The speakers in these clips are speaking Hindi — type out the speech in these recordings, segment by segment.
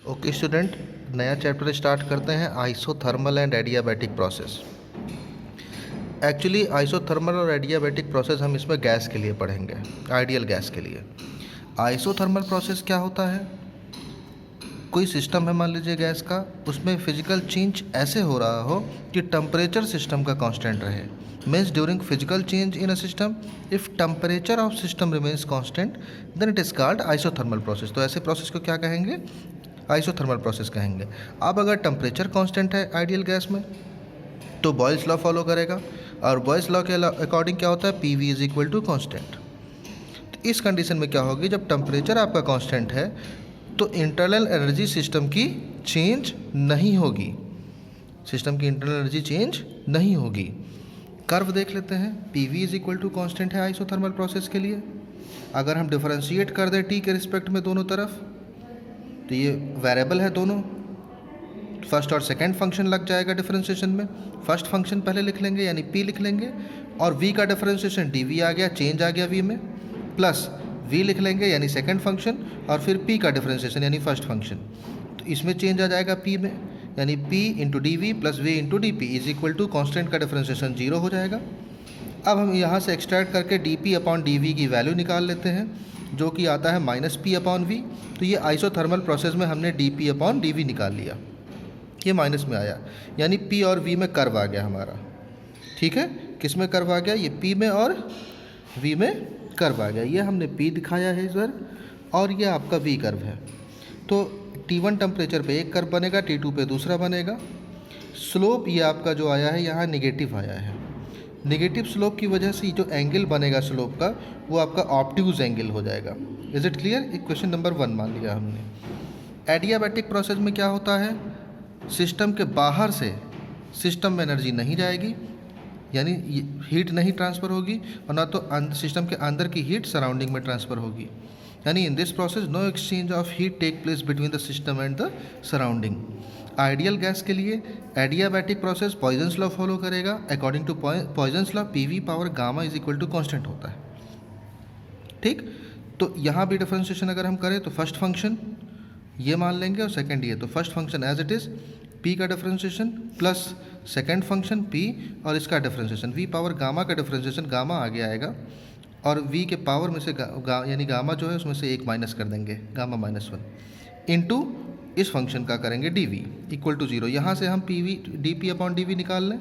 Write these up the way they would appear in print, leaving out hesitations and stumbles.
ओके स्टूडेंट, नया चैप्टर स्टार्ट करते हैं, isothermal and adiabatic process. Actually isothermal और एडियाबैटिक प्रोसेस हम इसमें गैस के लिए पढ़ेंगे, आइडियल गैस के लिए। आइसोथर्मल प्रोसेस क्या होता है? कोई सिस्टम है, मान लीजिए गैस का, उसमें फिजिकल चेंज ऐसे हो रहा हो कि टेम्परेचर सिस्टम का कांस्टेंट रहे। Means during physical change in a system if temperature of system remains constant then it is called isothermal process. तो ऐसे प्रोसेस को क्या कहेंगे? आइसोथर्मल प्रोसेस कहेंगे। अब अगर टेम्परेचर कांस्टेंट है आइडियल गैस में तो बॉयल्स लॉ फॉलो करेगा, और बॉयल्स लॉ के अकॉर्डिंग क्या होता है? P V is equal to constant. तो इस कंडीशन में क्या होगी? जब टेम्परेचर आपका कांस्टेंट है तो इंटरनल एनर्जी सिस्टम की चेंज नहीं होगी, सिस्टम की इंटरनल एनर्जी चेंज नहीं होगी। कर्व देख लेते हैं। P V is equal to constant है आइसोथर्मल प्रोसेस के लिए। अगर हम डिफरेंशिएट कर दें टी के रिस्पेक्ट में दोनों तरफ, तो ये वेरिएबल है दोनों, फर्स्ट और सेकंड फंक्शन लग जाएगा डिफरेंशिएशन में। फर्स्ट फंक्शन पहले लिख लेंगे यानी p लिख लेंगे, और v का डिफरेंशिएशन dv आ गया, चेंज आ गया v में, प्लस v लिख लेंगे यानी सेकंड फंक्शन, और फिर p का डिफरेंशिएशन यानी फर्स्ट फंक्शन। तो इसमें चेंज आ जाएगा p में, यानी p into D V plus v into D P is equal to constant का डिफरेंशिएशन 0 हो जाएगा। अब हम यहाँ से एक्सट्रैक्ट करके D P upon D V की वैल्यू निकाल लेते हैं, जो कि आता है माइनस पी अपॉन वी। तो ये आइसोथर्मल प्रोसेस में हमने D P upon D V निकाल लिया, ये माइनस में आया, यानी पी और वी में कर्व आ गया हमारा। ठीक है, किस में कर्व आ गया? ये पी में और वी में कर्व आ गया। ये हमने पी दिखाया है इधर, और ये आपका वी कर्व है। तो T1 टेम्परेचर पे एक कर्व बनेगा, T2 पे दूसरा बनेगा। स्लोप ये आपका जो आया है यहाँ नेगेटिव आया है। नेगेटिव स्लोप की वजह से जो एंगल बनेगा स्लोप का, वो आपका ऑब्ट्यूज एंगल हो जाएगा। Is it clear? Equation number 1 मान लिया हमने। एडियाबैटिक प्रोसेस में क्या होता है? सिस्टम के बाहर से सिस्टम में एनर्जी नहीं जाएगी, यानी हीट नहीं ट्रांसफ़र होगी, और ना तो सिस्टम के अंदर की हीट सराउंडिंग में ट्रांसफ़र होगी। यानी in this process no exchange of heat take place between the system and the surrounding. Ideal gas के लिए adiabatic process Poisson's law follow करेगा। According to Poisson's law P V power gamma is equal to constant होता है। ठीक, तो यहाँ भी डिफरेंशिएशन अगर हम करें तो फर्स्ट फंक्शन ये मान लेंगे और सेकंड ये, तो first function as it is p का differentiation plus second function p और इसका डिफरेंशिएशन v पावर गामा का डिफरेंशिएशन गामा आगे आएगा, और v के पावर में से यानी गामा जो है उसमें से एक माइनस कर देंगे, गामा -1 इंटू इस फंक्शन का करेंगे dv इक्वल टू 0। यहाँ से हम P V D P upon D V निकाल लें,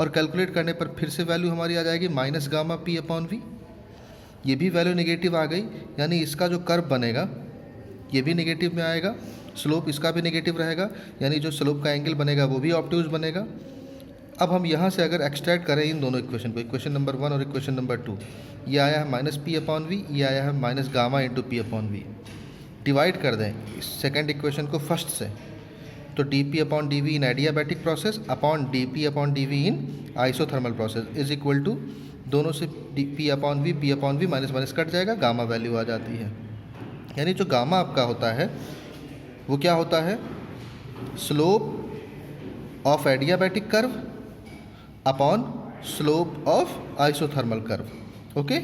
और कैलकुलेट करने पर फिर से वैल्यू हमारी आ जाएगी minus gamma p upon V. ये भी वैल्यू नेगेटिव आ गई, यानी इसका जो कर्व बनेगा ये भी नेगेटिव में आएगा, स्लोप इसका भी नेगेटिव रहेगा, यानी जो स्लोप का एंगल बनेगा वो भी ऑब्ट्यूज बनेगा। अब हम यहाँ से अगर एक्सट्रैक्ट करें इन दोनों इक्वेशन को, इक्वेशन नंबर 1 और इक्वेशन नंबर 2, ये आया है माइनस पी अपॉन वी, ये आया है minus gamma into P upon V. Divide कर दें इस सेकेंड इक्वेशन को फर्स्ट से, तो D P upon D V in adiabatic process upon D P upon D V in isothermal process is equal to, दोनों से D P upon V minus minus cut जाएगा, गामा वैल्यू आ जाती है। यानी जो गामा आपका होता है वो क्या होता है? Slope of adiabatic curve upon slope of isothermal curve. Okay.